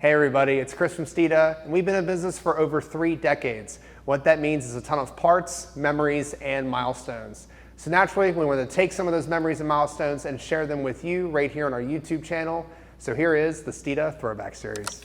Hey everybody, it's Chris from Steeda, and we've been in business for over 3 decades. What that means is a ton of parts, memories, and milestones. So naturally, we want to take some of those memories and milestones and share them with you right here on our YouTube channel. So here is the Steeda Throwback Series.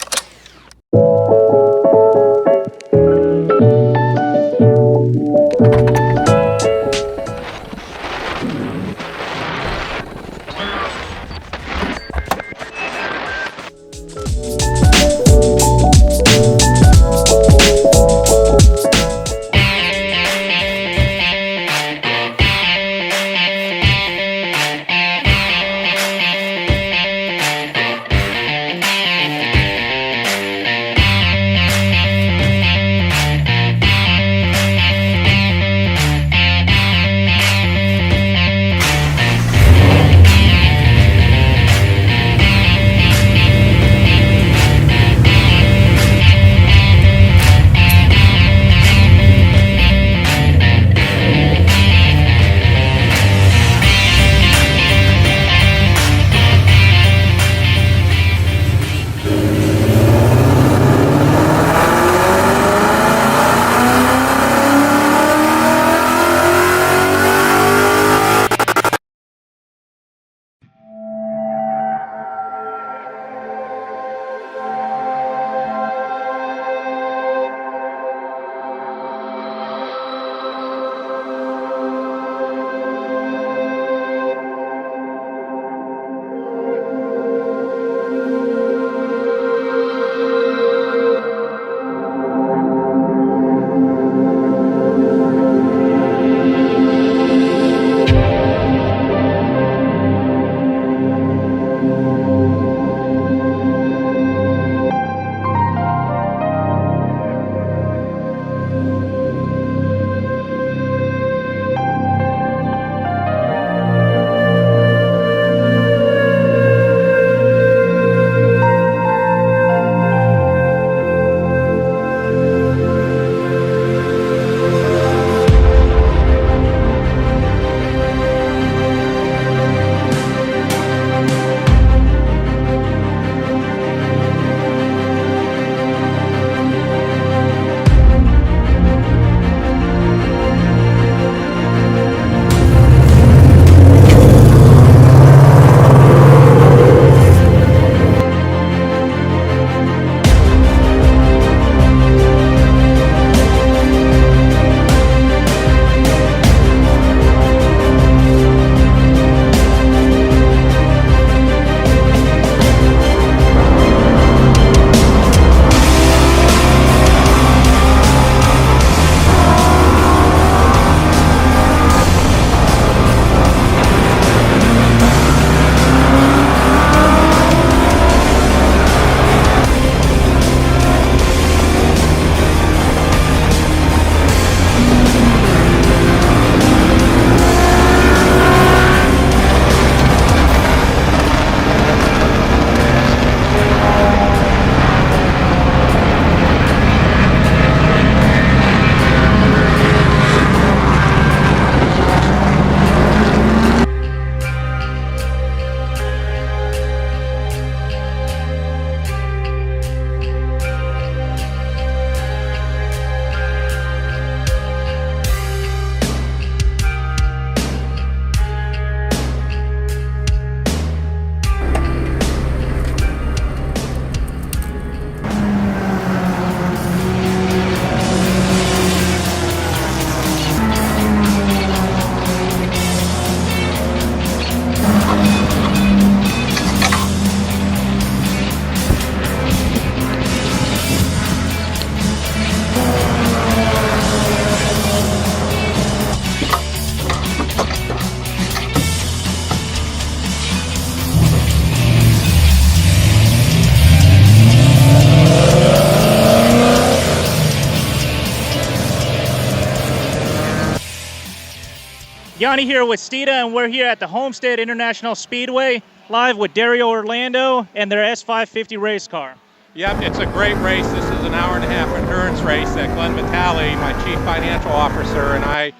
Yanni here with Steeda, and we're here at the Homestead-Miami Speedway, live with Dario Orlando and their S550 race car. Yep, it's a great race. This is an hour-and-a-half endurance race that Glen Vitale, my chief financial officer, and I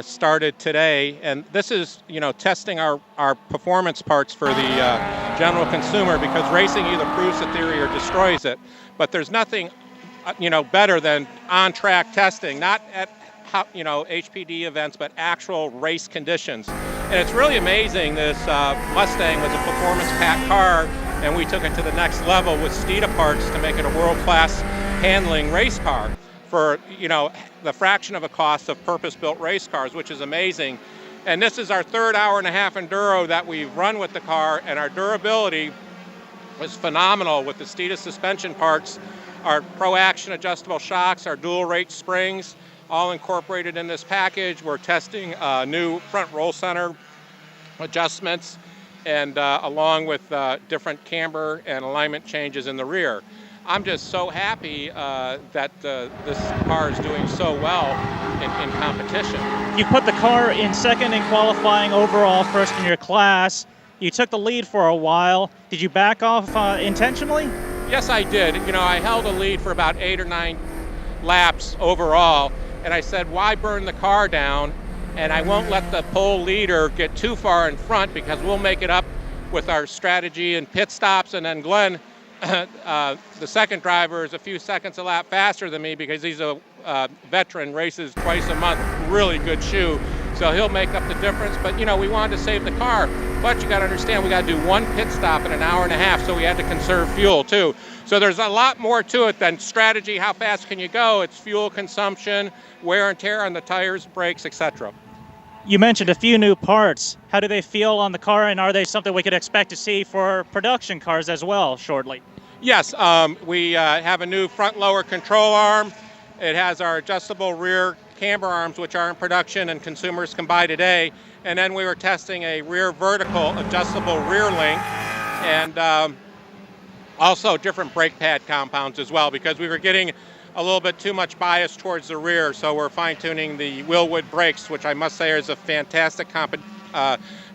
started today, and this is, testing our performance parts for the general consumer, because racing either proves the theory or destroys it. But there's nothing, better than on-track testing, not at HPD events, but actual race conditions. And it's really amazing. This Mustang was a performance-packed car, and we took it to the next level with Steeda parts to make it a world-class handling race car for, the fraction of a cost of purpose-built race cars, which is amazing. And this is our third hour-and-a-half enduro that we've run with the car, and our durability was phenomenal with the Steeda suspension parts, our pro-action adjustable shocks, our dual rate springs, all incorporated in this package. We're testing new front roll center adjustments, and along with different camber and alignment changes in the rear. I'm just so happy that this car is doing so well in competition. You put the car in second in qualifying, overall first in your class. You took the lead for a while. Did you back off intentionally? Yes, I did. I held a lead for about 8 or 9 laps overall, and I said, why burn the car down? And I won't let the pole leader get too far in front, because we'll make it up with our strategy and pit stops. And then Glen, the second driver, is a few seconds a lap faster than me because he's a veteran, races twice a month, really good shoe. So he'll make up the difference. But, we wanted to save the car. But you got to understand, we got to do one pit stop in an hour and a half, so we had to conserve fuel too. So there's a lot more to it than strategy, how fast can you go? It's fuel consumption, wear and tear on the tires, brakes, etc. You mentioned a few new parts. How do they feel on the car, and are they something we could expect to see for production cars as well shortly? Yes, we have a new front lower control arm. It has our adjustable rear camber arms, which are in production and consumers can buy today. And then we were testing a rear vertical adjustable rear link, and also different brake pad compounds as well, because we were getting a little bit too much bias towards the rear. So we're fine-tuning the Willwood brakes, which I must say is a fantastic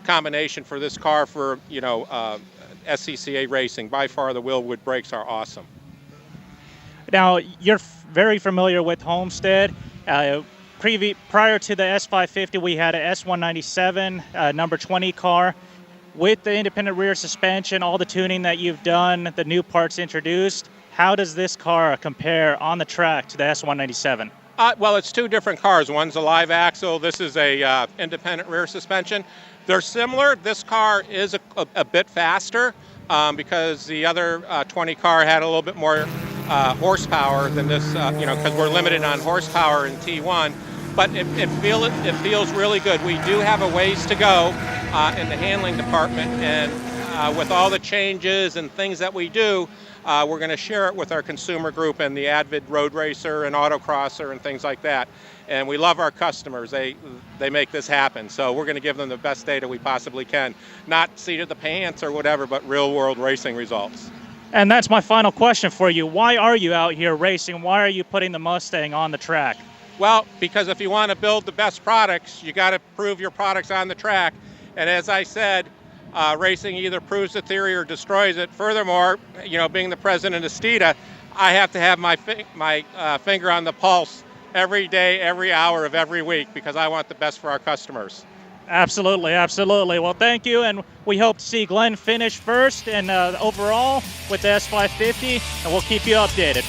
combination for this car for, SCCA racing. By far, the Willwood brakes are awesome. Now, you're very familiar with Homestead. Prior to the S550, we had a S197 number 20 car with the independent rear suspension, all the tuning that you've done, the new parts introduced. How does this car compare on the track to the S197? Well, it's two different cars. One's a live axle. This is a independent rear suspension. They're similar. This car is a bit faster because the other 20 car had a little bit more horsepower than this, because we're limited on horsepower in T1. But it feels really good. We do have a ways to go in the handling department, and with all the changes and things that we do, we're going to share it with our consumer group and the avid road racer and autocrosser and things like that. And we love our customers. They make this happen. So we're going to give them the best data we possibly can. Not seat of the pants or whatever, but real world racing results. And that's my final question for you. Why are you out here racing? Why are you putting the Mustang on the track? Well, because if you want to build the best products, you got to prove your products on the track. And as I said, racing either proves the theory or destroys it. Furthermore, being the president of Steeda, I have to have my finger on the pulse every day, every hour of every week, because I want the best for our customers. Absolutely, absolutely. Well, thank you, and we hope to see Glen finish first and overall with the S550, and we'll keep you updated.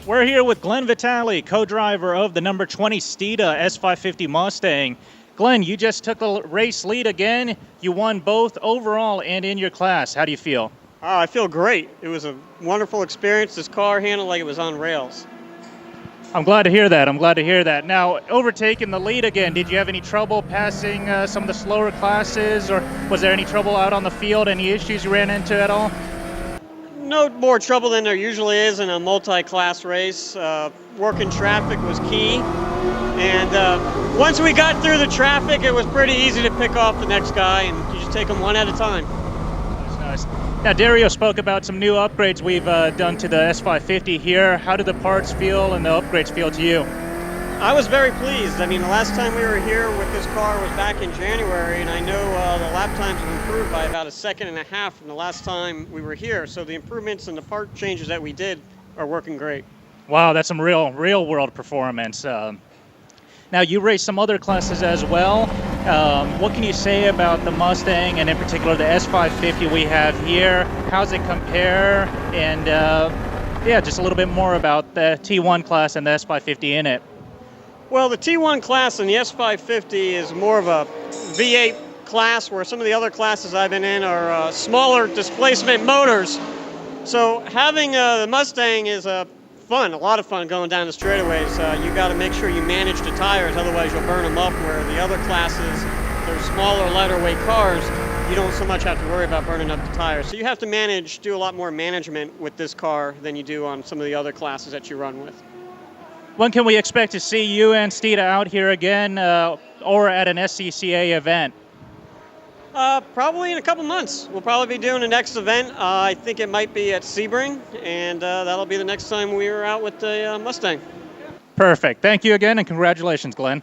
We're here with Glen Vitale, co-driver of the number 20 Steeda S550 Mustang. Glen, you just took the race lead again. You won both overall and in your class. How do you feel? I feel great. It was a wonderful experience. This car handled like it was on rails. I'm glad to hear that. I'm glad to hear that. Now, overtaking the lead again, did you have any trouble passing some of the slower classes, or was there any trouble out on the field? Any issues you ran into at all? No more trouble than there usually is in a multi-class race. Working traffic was key, and once we got through the traffic, it was pretty easy to pick off the next guy, and you just take them one at a time. That's nice. Now, Dario spoke about some new upgrades we've done to the S550 here. How did the parts feel and the upgrades feel to you? I was very pleased. I mean, the last time we were here with this car was back in January, and I know the lap times have improved by about 1.5 seconds from the last time we were here. So the improvements and the part changes that we did are working great. Wow, that's some real world performance. Now, you raced some other classes as well. What can you say about the Mustang, and in particular the S550 we have here? How's it compare? And yeah, just a little bit more about the T1 class and the S550 in it. Well, the T1 class and the S550 is more of a V8 class, where some of the other classes I've been in are smaller displacement motors. So having the Mustang is a lot of fun going down the straightaways. You got to make sure you manage the tires, otherwise you'll burn them up, where the other classes, they're smaller, lighter weight cars, you don't so much have to worry about burning up the tires. So you have to do a lot more management with this car than you do on some of the other classes that you run with. When can we expect to see you and Steeda out here again, or at an SCCA event? Probably in a couple months. We'll probably be doing the next event. I think it might be at Sebring, and that'll be the next time we are out with the Mustang. Perfect. Thank you again, and congratulations, Glenn.